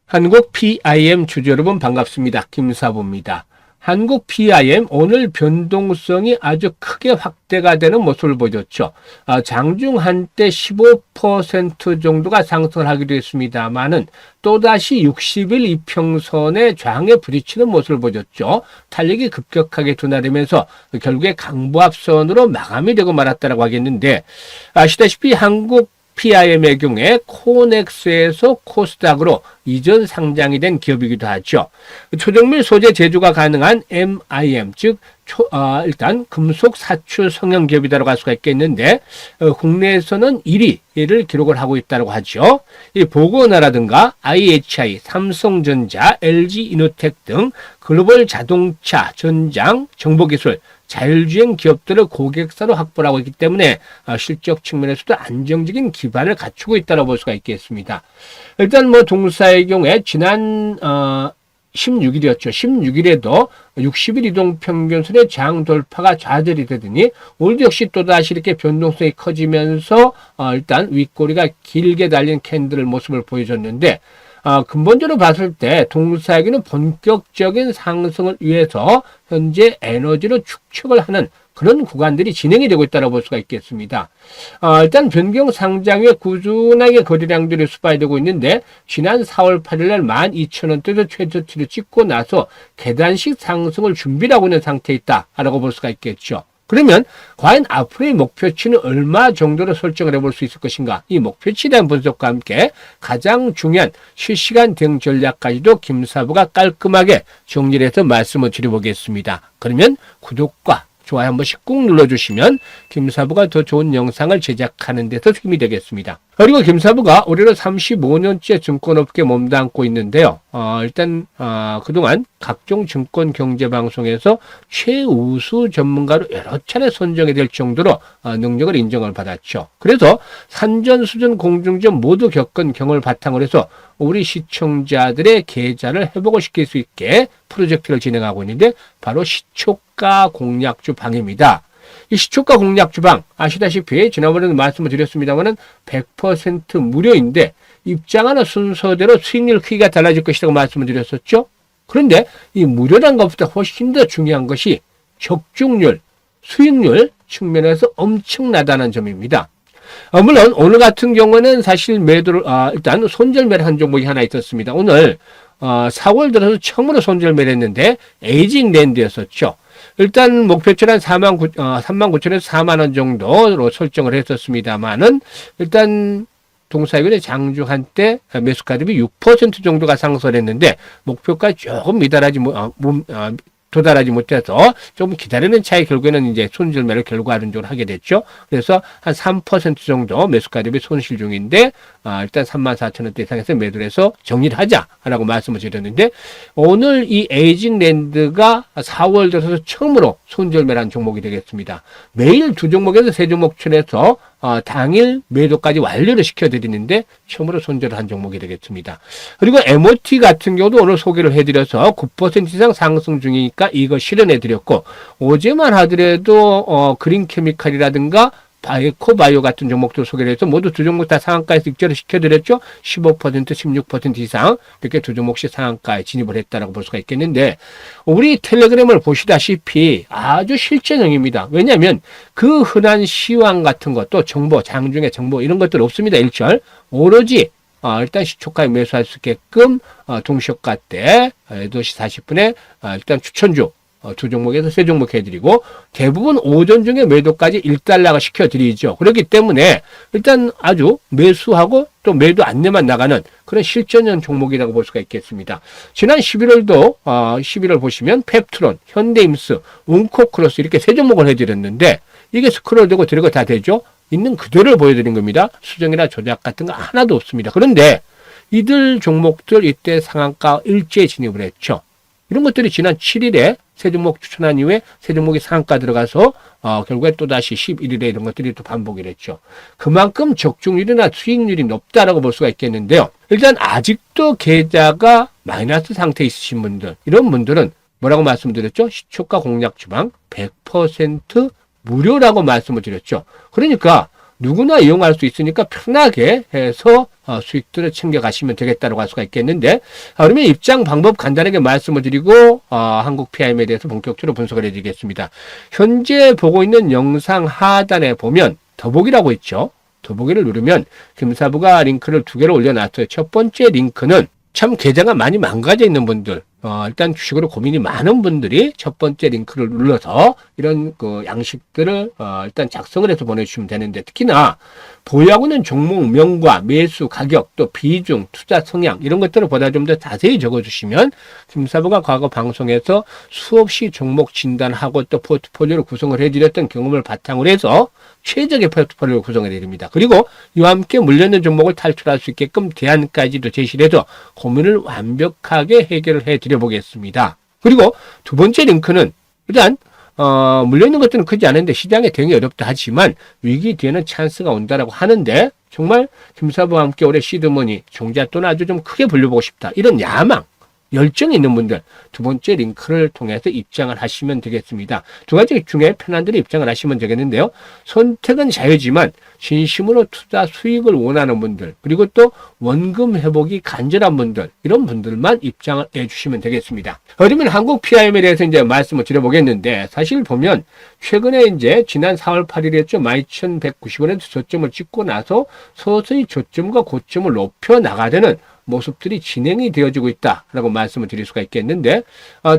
한국 PIM 주주 여러분 반갑습니다. 김사부입니다. 한국 PIM 오늘 변동성이 아주 크게 확대가 되는 모습을 보였죠. 장중 한때 15% 정도가 상승을 하기도 했습니다만은 또다시 60일 이평선에 저항에 부딪히는 모습을 보였죠. 탄력이 급격하게 둔화되면서 결국에 강보합선으로 마감이 되고 말았다라고 하겠는데, 아시다시피 한국 PIM의 경우에 코넥스에서 코스닥으로 이전 상장이 된 기업이기도 하죠. 초정밀 소재 제조가 가능한 MIM, 즉 일단 금속 사출 성형 기업이라고 할 수가 있겠는데, 국내에서는 1위를 기록을 하고 있다고 하죠. 이 보건화라든가 IHI, 삼성전자, LG이노텍 등 글로벌 자동차, 전장, 정보기술, 자율주행 기업들을 고객사로 확보를 하고 있기 때문에 실적 측면에서도 안정적인 기반을 갖추고 있다고 볼 수가 있겠습니다. 일단 동사의 경우에 지난 16일이었죠. 16일에도 60일 이동평균선의 저항 돌파가 좌절이 되더니 오늘도 역시 또다시 이렇게 변동성이 커지면서 일단 윗꼬리가 길게 달린 캔들의 모습을 보여줬는데, 근본적으로 봤을 때 동사에게는 본격적인 상승을 위해서 현재 에너지로 축적을 하는 그런 구간들이 진행이 되고 있다고 볼 수가 있겠습니다. 일단 변경 상장 후에 꾸준하게 거래량들이 수발되고 있는데, 지난 4월 8일 날 12,000원대에서 최저치를 찍고 나서 계단식 상승을 준비를 하고 있는 상태에 있다라고 볼 수가 있겠죠. 그러면 과연 앞으로의 목표치는 얼마 정도로 설정을 해볼 수 있을 것인가? 이 목표치에 대한 분석과 함께 가장 중요한 실시간 대응 전략까지도 김사부가 깔끔하게 정리를 해서 말씀을 드려보겠습니다. 그러면 구독과 좋아요 한 번씩 꾹 눌러주시면 김사부가 더 좋은 영상을 제작하는 데서 힘이 되겠습니다. 그리고 김사부가 올해로 35년째 증권업계에 몸담고 있는데요. 일단 그동안 각종 증권 경제 방송에서 최우수 전문가로 여러 차례 선정이 될 정도로 능력을 인정을 받았죠. 그래서 산전수전 공중전 모두 겪은 경험을 바탕으로 해서 우리 시청자들의 계좌를 회복을 시킬 수 있게 프로젝트를 진행하고 있는데, 바로 시초가 공략주 방입니다. 이 시초가 공략주 방 아시다시피 지난번에도 말씀을 드렸습니다만은 100% 무료인데, 입장하는 순서대로 수익률 크기가 달라질 것이라고 말씀을 드렸었죠. 그런데 이 무료란 것보다 훨씬 더 중요한 것이 적중률, 수익률 측면에서 엄청나다는 점입니다. 물론 오늘 같은 경우는 사실 매도를 일단 손절매를 한 종목이 하나 있었습니다. 오늘 4월 들어서 처음으로 손절매를 했는데 에이징랜드였었죠. 일단 목표치는 한 39,000에서 4만 원 정도로 설정을 했었습니다만은, 일단 동사이군의 장중 한때 매수가율이 6% 정도가 상승했는데 목표까지 조금 도달하지 못해서 조금 기다리는 차에 결국에는 이제 손절매를 결과론적으로 하게 됐죠. 그래서 한 3% 정도 매수가 대비 손실 중인데, 일단 34,000원대 이상에서 매도를 해서 정리를 하자라고 말씀을 드렸는데, 오늘 이 에이징랜드가 4월 들어서 처음으로 손절매를 한 종목이 되겠습니다. 매일 두 종목에서 세 종목 춘해서 당일 매도까지 완료를 시켜드리는데 처음으로 손절을 한 종목이 되겠습니다. 그리고 MOT 같은 경우도 오늘 소개를 해드려서 9% 이상 상승 중이니까 이거 실현해드렸고, 어제만 하더라도 그린케미칼이라든가 에코바이오 같은 종목들 소개를 해서 모두 두 종목 다 상한가에서 익절을 시켜드렸죠. 15%, 16% 이상 이렇게 두 종목씩 상한가에 진입을 했다라고 볼 수가 있겠는데, 우리 텔레그램을 보시다시피 아주 실전형입니다. 왜냐하면 그 흔한 시황 같은 것도 정보, 장중의 정보 이런 것들 없습니다. 일절 오로지 일단 시초가에 매수할 수 있게끔 동시효과 때 8시 40분에 일단 추천주 두 종목에서 세 종목 해드리고, 대부분 오전 중에 매도까지 1달러가 시켜드리죠. 그렇기 때문에 일단 아주 매수하고 또 매도 안내만 나가는 그런 실전형 종목이라고 볼 수가 있겠습니다. 지난 11월도 11월 보시면 펩트론, 현대임스, 웅코크로스 이렇게 세 종목을 해드렸는데, 이게 스크롤되고 들어가 다 되죠. 있는 그대로를 보여드린 겁니다. 수정이나 조작 같은 거 하나도 없습니다. 그런데 이들 종목들 이때 상한가 일제에 진입을 했죠. 이런 것들이 지난 7일에 세 종목 추천한 이후에 세 종목이 상한가 들어가서 결국에 또다시 11일에 이런 것들이 또 반복이 됐죠. 그만큼 적중률이나 수익률이 높다라고 볼 수가 있겠는데요. 일단 아직도 계좌가 마이너스 상태에 있으신 분들, 이런 분들은 뭐라고 말씀드렸죠? 시초가 공략 주방 100% 무료라고 말씀을 드렸죠. 그러니까 누구나 이용할 수 있으니까 편하게 해서 수익들을 챙겨가시면 되겠다고 할 수가 있겠는데, 그러면 입장 방법 간단하게 말씀을 드리고 한국 PIM에 대해서 본격적으로 분석을 해드리겠습니다. 현재 보고 있는 영상 하단에 보면 더보기라고 있죠. 더보기를 누르면 김사부가 링크를 2개를 올려놨어요. 첫 번째 링크는 참 계좌가 많이 망가져 있는 분들, 일단 주식으로 고민이 많은 분들이 첫 번째 링크를 눌러서 이런 그 양식들을 일단 작성을 해서 보내주시면 되는데, 특히나 보유하고 있는 종목명과 매수 가격, 또 비중, 투자 성향 이런 것들을 보다 좀 더 자세히 적어주시면 김사부가 과거 방송에서 수없이 종목 진단하고 또 포트폴리오를 구성을 해드렸던 경험을 바탕으로 해서 최적의 포트폴리오를 구성해 드립니다. 그리고 이와 함께 물려있는 종목을 탈출할 수 있게끔 대안까지도 제시를 해서 고민을 완벽하게 해결을 해 드려보겠습니다. 그리고 두 번째 링크는 일단 물려있는 것들은 크지 않은데 시장에 대응이 어렵다 하지만 위기 뒤에는 찬스가 온다라고 하는데, 정말 김사부와 함께 올해 시드머니 종잣돈 아주 좀 크게 불려보고 싶다, 이런 야망, 열정이 있는 분들 두 번째 링크를 통해서 입장을 하시면 되겠습니다. 두 가지 중에 편한 대로 입장을 하시면 되겠는데요. 선택은 자유지만 진심으로 투자 수익을 원하는 분들, 그리고 또 원금 회복이 간절한 분들, 이런 분들만 입장을 해주시면 되겠습니다. 그러면 한국 PIM에 대해서 이제 말씀을 드려보겠는데, 사실 보면 최근에 이제 지난 4월 8일이었죠. 12,190원에서 저점을 찍고 나서 서서히 저점과 고점을 높여 나가려는 모습들이 진행이 되어지고 있다라고 말씀을 드릴 수가 있겠는데,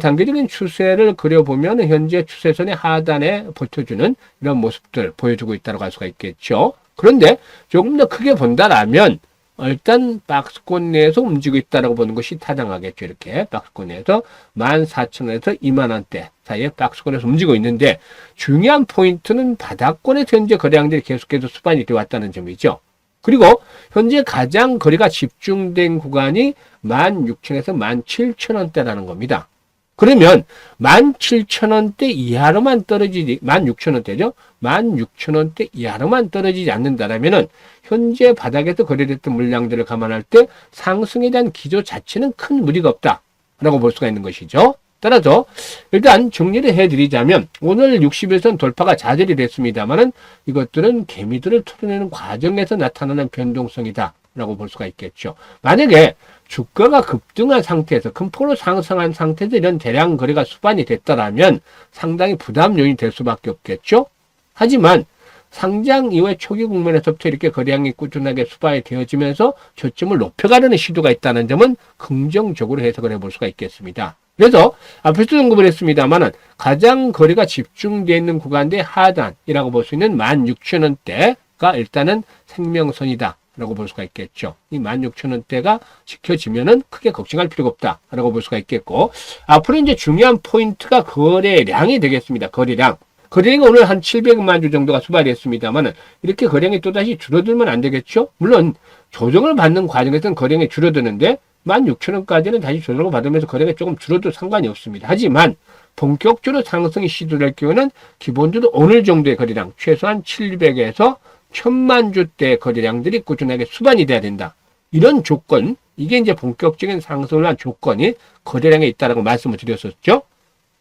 단기적인 추세를 그려보면 현재 추세선의 하단에 버텨주는 이런 모습들 보여주고 있다고 할 수가 있겠죠. 그런데 조금 더 크게 본다라면 일단 박스권 내에서 움직이고 있다고 보는 것이 타당하겠죠. 이렇게 박스권 내에서 14,000원에서 20,000원대 사이에 박스권에서 움직이고 있는데, 중요한 포인트는 바닥권에서 현재 거래량들이 계속해서 수반이 되어 왔다는 점이죠. 그리고 현재 가장 거래가 집중된 구간이 16,000에서 17,000원대라는 겁니다. 그러면 17,000원대 이하로만 떨어지지, 16,000원대죠. 16,000원대 이하로만 떨어지지 않는다라면은 현재 바닥에서 거래됐던 물량들을 감안할 때 상승에 대한 기조 자체는 큰 무리가 없다라고 볼 수가 있는 것이죠. 따라서 일단 정리를 해드리자면 오늘 60일선 돌파가 좌절이 됐습니다만은 이것들은 개미들을 털어내는 과정에서 나타나는 변동성이다 라고 볼 수가 있겠죠. 만약에 주가가 급등한 상태에서 큰 폭으로 상승한 상태에서 이런 대량 거래가 수반이 됐다라면 상당히 부담 요인이 될 수밖에 없겠죠. 하지만 상장 이후에 초기 국면에서부터 이렇게 거래량이 꾸준하게 수반이 되어지면서 저점을 높여가려는 시도가 있다는 점은 긍정적으로 해석을 해볼 수가 있겠습니다. 그래서 앞에서 언급을 했습니다만은 가장 거래가 집중되어 있는 구간대 하단이라고 볼 수 있는 16,000원대가 일단은 생명선이다 라고 볼 수가 있겠죠. 이 16,000원대가 지켜지면은 크게 걱정할 필요가 없다 라고 볼 수가 있겠고, 앞으로 이제 중요한 포인트가 거래량이 되겠습니다. 거래량. 거래량이 오늘 한 700만 주 정도가 수발했습니다만은 이렇게 거래량이 또다시 줄어들면 안 되겠죠. 물론 조정을 받는 과정에서는 거래량이 줄어드는데 16,000원까지는 다시 조정을 받으면서 거래가 조금 줄어도 상관이 없습니다. 하지만 본격적으로 상승이 시도될 경우는 기본적으로 오늘 정도의 거래량, 최소한 700에서 1,000만 주대의 거래량들이 꾸준하게 수반이 돼야 된다. 이런 조건, 이게 이제 본격적인 상승을 한 조건이 거래량에 있다라고 말씀을 드렸었죠.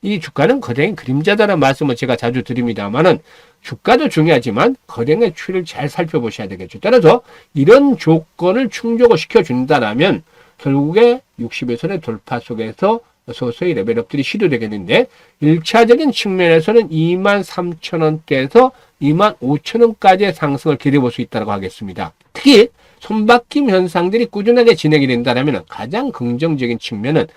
이 주가는 거래량의 그림자다라는 말씀을 제가 자주 드립니다만은 주가도 중요하지만 거래량의 추이를 잘 살펴보셔야 되겠죠. 따라서 이런 조건을 충족을 시켜준다라면 결국에 60일선의 돌파 속에서 서서히 레벨업들이 시도되겠는데, 1차적인 측면에서는 23,000원대에서 25,000원까지의 상승을 기대해볼 수 있다고 하겠습니다. 특히 손바뀜 현상들이 꾸준하게 진행이 된다면 가장 긍정적인 측면은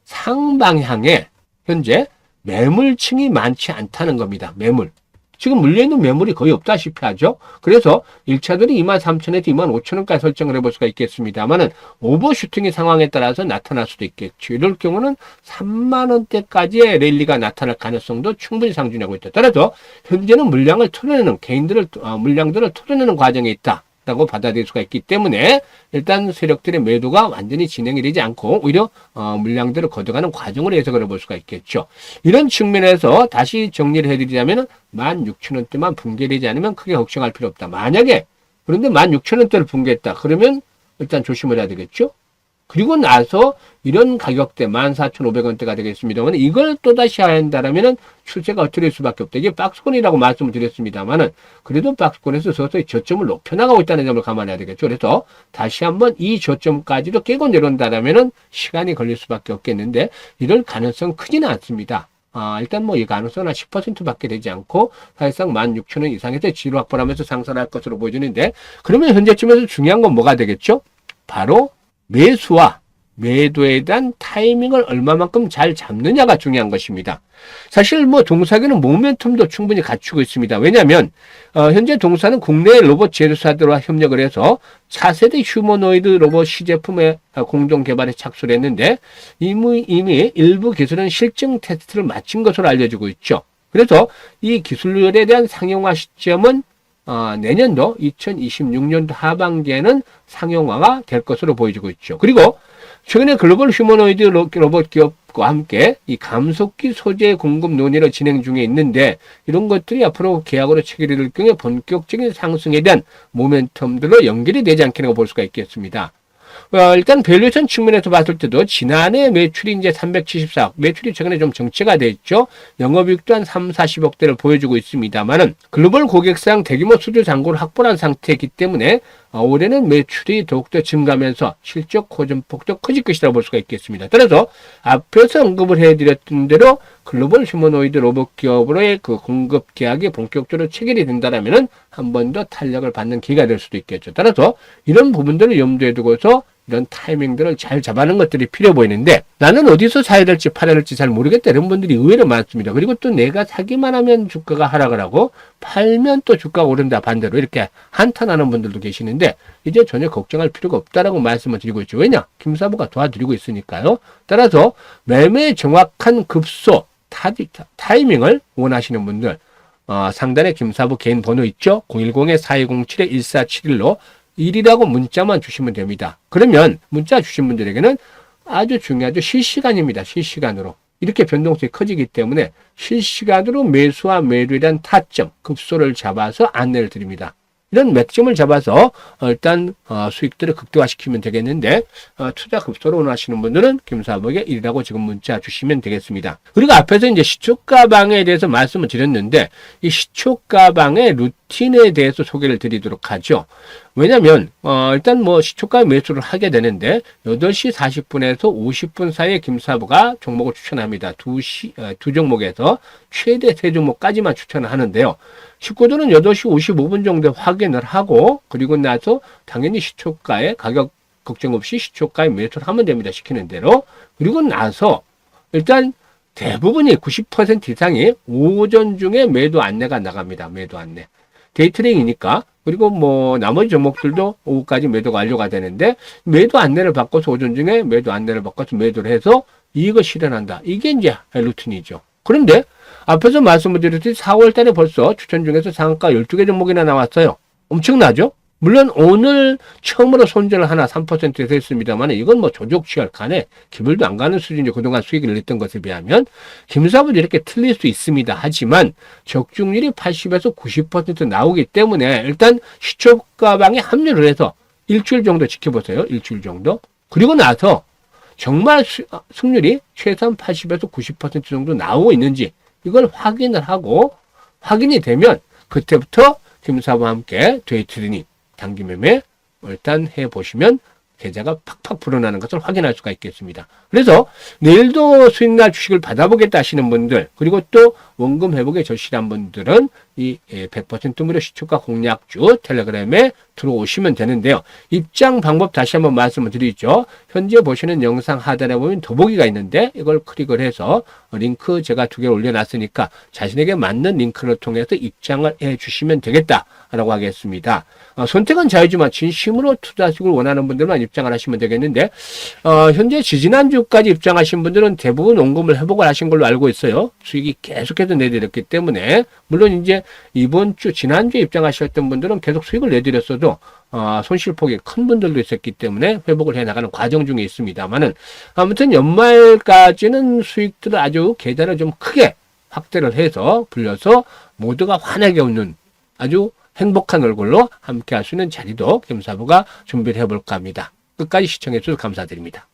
상방향에 현재 매물층이 많지 않다는 겁니다. 매물. 지금 물려있는 매물이 거의 없다시피 하죠. 그래서 1차들이 23,000에서 25,000원까지 설정을 해볼 수가 있겠습니다만은 오버슈팅의 상황에 따라서 나타날 수도 있겠죠. 이럴 경우는 30,000원대까지의 랠리가 나타날 가능성도 충분히 상존하고 있다. 따라서 현재는 물량을 털어내는 물량들을 털어내는 과정에 있다 라고 받아들일 수가 있기 때문에 일단 세력들의 매도가 완전히 진행이 되지 않고 오히려 물량들을 걷어가는 과정으로 해석을 해볼 수가 있겠죠. 이런 측면에서 다시 정리를 해드리자면 16,000원대만 붕괴되지 않으면 크게 걱정할 필요 없다. 만약에 그런데 16,000원대를 붕괴했다. 그러면 일단 조심을 해야 되겠죠. 그리고 나서 이런 가격대 14,500원대가 되겠습니다만 이걸 또다시 해야 한다라면은 추세가 어떻게 될 수밖에 없다. 이게 박스권이라고 말씀을 드렸습니다만은 그래도 박스권에서 서서히 저점을 높여나가고 있다는 점을 감안해야 되겠죠. 그래서 다시 한번 이 저점까지도 깨고 내려온다라면은 시간이 걸릴 수밖에 없겠는데 이럴 가능성 크지는 않습니다. 일단 뭐 이 가능성은 한 10%밖에 되지 않고 사실상 16,000원 이상에서 지로 확보하면서 상승할 것으로 보여지는데 그러면 현재쯤에서 중요한 건 뭐가 되겠죠? 바로 매수와 매도에 대한 타이밍을 얼마만큼 잘 잡느냐가 중요한 것입니다. 사실 뭐 동사계는 모멘텀도 충분히 갖추고 있습니다. 왜냐하면 현재 동사는 국내 로봇 제조사들과 협력을 해서 차세대 휴머노이드 로봇 시제품의 공동 개발에 착수를 했는데 이미 일부 기술은 실증 테스트를 마친 것으로 알려지고 있죠. 그래서 이 기술에 대한 상용화 시점은 내년도 2026년도 하반기에는 상용화가 될 것으로 보여지고 있죠. 그리고 최근에 글로벌 휴머노이드 로봇 기업과 함께 이 감속기 소재 공급 논의를 진행 중에 있는데 이런 것들이 앞으로 계약으로 체결될 경우에 본격적인 상승에 대한 모멘텀들로 연결이 되지 않겠는가 볼 수가 있겠습니다. 일단 밸류에이션 측면에서 봤을 때도 지난해 매출이 이제 374억, 매출이 최근에 좀 정체가 돼 있죠. 영업이익도 한 3, 40억대를 보여주고 있습니다만은 글로벌 고객사랑 대규모 수주 잔고를 확보한 상태이기 때문에 올해는 매출이 더욱더 증가하면서 실적 호전폭도 커질 것이라고 볼 수가 있겠습니다. 따라서 앞에서 언급을 해드렸던 대로 글로벌 휴머노이드 로봇 기업으로의 그 공급 계약이 본격적으로 체결이 된다라면은 한 번 더 탄력을 받는 기회가 될 수도 있겠죠. 따라서 이런 부분들을 염두에 두고서 이런 타이밍들을 잘 잡아내는 것들이 필요해 보이는데 나는 어디서 사야 될지 팔아야 될지 잘 모르겠다 이런 분들이 의외로 많습니다. 그리고 또 내가 사기만 하면 주가가 하락을 하고 팔면 또 주가가 오른다 반대로 이렇게 한탄하는 분들도 계시는데 이제 전혀 걱정할 필요가 없다라고 말씀을 드리고 있죠. 왜냐? 김사부가 도와드리고 있으니까요. 따라서 매매 정확한 급소 타이밍을 원하시는 분들 상단에 김사부 개인 번호 있죠? 010-4207-1471로 1이라고 문자만 주시면 됩니다. 그러면 문자 주신 분들에게는 아주 중요하죠. 실시간입니다. 실시간으로. 이렇게 변동성이 커지기 때문에 실시간으로 매수와 매도에 대한 타점, 급소를 잡아서 안내를 드립니다. 이런 맥점을 잡아서 일단 수익들을 극대화시키면 되겠는데 투자 급소를 원하시는 분들은 김사부에게 1이라고 지금 문자 주시면 되겠습니다. 그리고 앞에서 이제 시초가방에 대해서 말씀을 드렸는데 이 시초가방의 루틴에 대해서 소개를 드리도록 하죠. 왜냐면 일단 뭐 시초가 매수를 하게 되는데 8시 40분에서 50분 사이에 김사부가 종목을 추천합니다. 두 종목에서 최대 3종목까지만 추천을 하는데요. 식구들은 8시 55분 정도에 확인을 하고 그리고 나서 당연히 시초가에 가격 걱정 없이 시초가에 매수를 하면 됩니다. 시키는 대로. 그리고 나서 일단 대부분이 90% 이상이 오전 중에 매도 안내가 나갑니다. 매도 안내. 데이트레이니까 그리고 뭐 나머지 종목들도 오후까지 매도가 완료가 되는데 매도 안내를 바꿔서 오전 중에 매도 안내를 바꿔서 매도를 해서 이익을 실현한다. 이게 이제 루틴이죠. 그런데 앞에서 말씀을 드렸듯이 4월 달에 벌써 추천 중에서 상한가 12개 종목이나 나왔어요. 엄청나죠? 물론 오늘 처음으로 손절을 하나 3%에서 했습니다만 이건 뭐 조족취할 간에 기별도 안 가는 수준이죠. 그동안 수익을 냈던 것에 비하면 김사부도 이렇게 틀릴 수 있습니다. 하지만 적중률이 80에서 90% 나오기 때문에 일단 시초가방에 합류를 해서 일주일 정도 지켜보세요. 일주일 정도. 그리고 나서 정말 승률이 최소한 80에서 90% 정도 나오고 있는지 이걸 확인을 하고 확인이 되면 그때부터 김사부와 함께 데이트레이닝 단기 매매 일단 해보시면 계좌가 팍팍 불어나는 것을 확인할 수가 있겠습니다. 그래서 내일도 수익날 주식을 받아보겠다 하시는 분들 그리고 또 원금 회복에 절실한 분들은 이 100% 무료 시초가 공략주 텔레그램에 들어오시면 되는데요. 입장 방법 다시 한번 말씀을 드리죠. 현재 보시는 영상 하단에 보면 더보기가 있는데 이걸 클릭을 해서 링크 제가 2개 올려놨으니까 자신에게 맞는 링크를 통해서 입장을 해주시면 되겠다라고 하겠습니다. 선택은 자유지만 진심으로 투자식을 원하는 분들만 입장을 하시면 되겠는데 현재 지지난주까지 입장하신 분들은 대부분 원금을 회복을 하신 걸로 알고 있어요. 수익이 계속해서 내드렸기 때문에 물론 이제 이번 주 지난주에 입장하셨던 분들은 계속 수익을 내드렸어도 손실폭이 큰 분들도 있었기 때문에 회복을 해나가는 과정 중에 있습니다만은 아무튼 연말까지는 수익들을 아주 계좌를 좀 크게 확대를 해서 불려서 모두가 환하게 웃는 아주 행복한 얼굴로 함께 할 수 있는 자리도 김사부가 준비를 해볼까 합니다. 끝까지 시청해 주셔서 감사드립니다.